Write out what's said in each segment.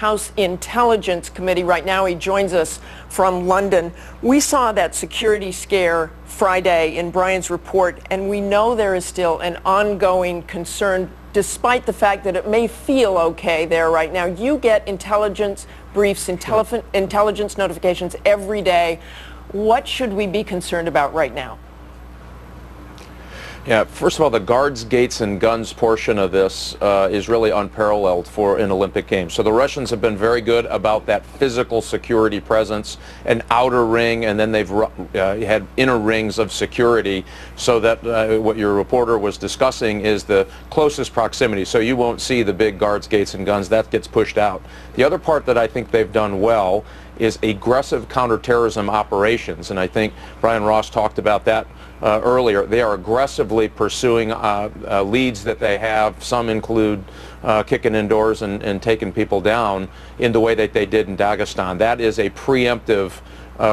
House Intelligence Committee. Right now he joins us from London. We saw that security scare Friday in Brian's report, and we know there is still an ongoing concern despite the fact that it may feel okay there right now. You get intelligence briefs, intelligence notifications every day. What should we be concerned about right now? Yeah, first of all, the guards, gates, and guns portion of this is really unparalleled for an Olympic Games. So the Russians have been very good about that physical security presence, an outer ring, and then they've had inner rings of security, so that what your reporter was discussing is the closest proximity. So you won't see the big guards, gates, and guns. That gets pushed out. The other part that I think they've done well is aggressive counterterrorism operations, and I think Brian Ross talked about that earlier. They are aggressively pursuing leads that they have. Some include kicking in doors and taking people down in the way that they did in Dagestan. That is a preemptive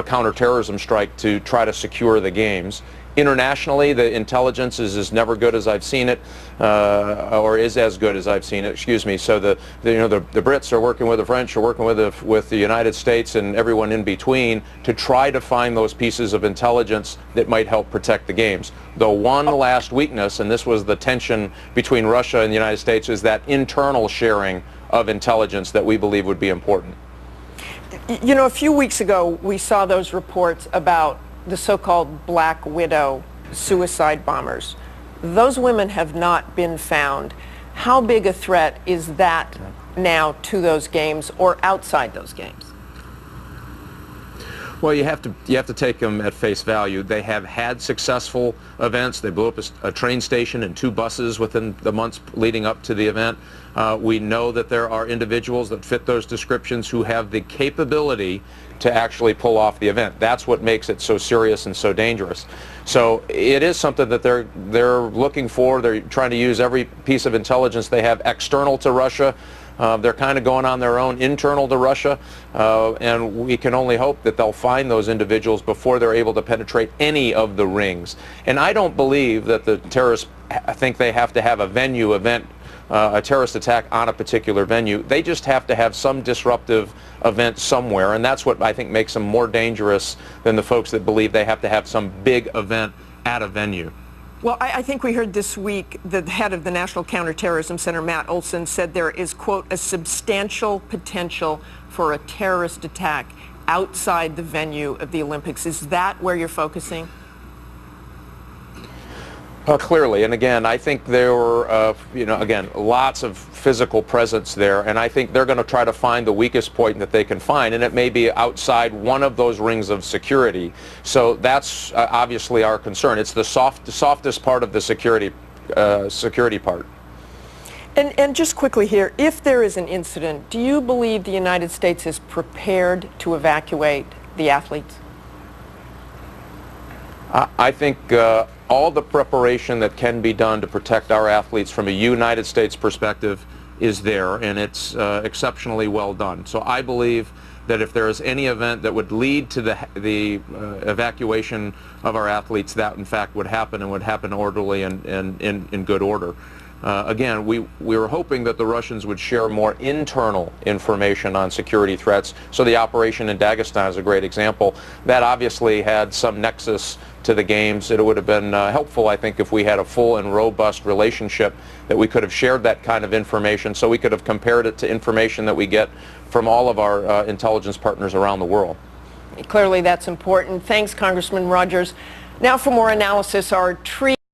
counterterrorism strike to try to secure the games. Internationally, the intelligence is as never good as I've seen it, or is as good as I've seen it. Excuse me. So the Brits are working with the French, are working with the United States, and everyone in between to try to find those pieces of intelligence that might help protect the games. The one last weakness, and this was the tension between Russia and the United States, is that internal sharing of intelligence that we believe would be important. You know, a few weeks ago we saw those reports about the so-called Black Widow suicide bombers. Those women have not been found. How big a threat is that now to those games or outside those games? Well, you have to take them at face value. They have had successful events. They blew up a train station and 2 buses within the months leading up to the event. We know that there are individuals that fit those descriptions who have the capability to actually pull off the event. That's what makes it so serious and so dangerous. So it is something that they're looking for. They're trying to use every piece of intelligence they have external to Russia. They're kind of going on their own internal to Russia, and we can only hope that they'll find those individuals before they're able to penetrate any of the rings. And I don't believe that the terrorists think they have to have a venue event, a terrorist attack on a particular venue. They just have to have some disruptive event somewhere, and that's what I think makes them more dangerous than the folks that believe they have to have some big event at a venue. Well, I think we heard this week the head of the National Counterterrorism Center, Matt Olson, said there is, quote, a substantial potential for a terrorist attack outside the venue of the Olympics. Is that where you're focusing? Clearly, and again, I think there were, again, lots of physical presence there, and I think they're going to try to find the weakest point that they can find, and it may be outside one of those rings of security. So that's obviously our concern. It's the softest part of the security part. And just quickly here, if there is an incident, do you believe the United States is prepared to evacuate the athletes? I think all the preparation that can be done to protect our athletes from a United States perspective is there, and it's exceptionally well done. So I believe that if there is any event that would lead to the evacuation of our athletes, that in fact would happen, and would happen orderly and in good order. Again, we were hoping that the Russians would share more internal information on security threats. So the operation in Dagestan is a great example. That obviously had some nexus to the games. It would have been helpful, I think, if we had a full and robust relationship, that we could have shared that kind of information, so we could have compared it to information that we get from all of our intelligence partners around the world. Clearly that's important. Thanks, Congressman Rogers. Now for more analysis, our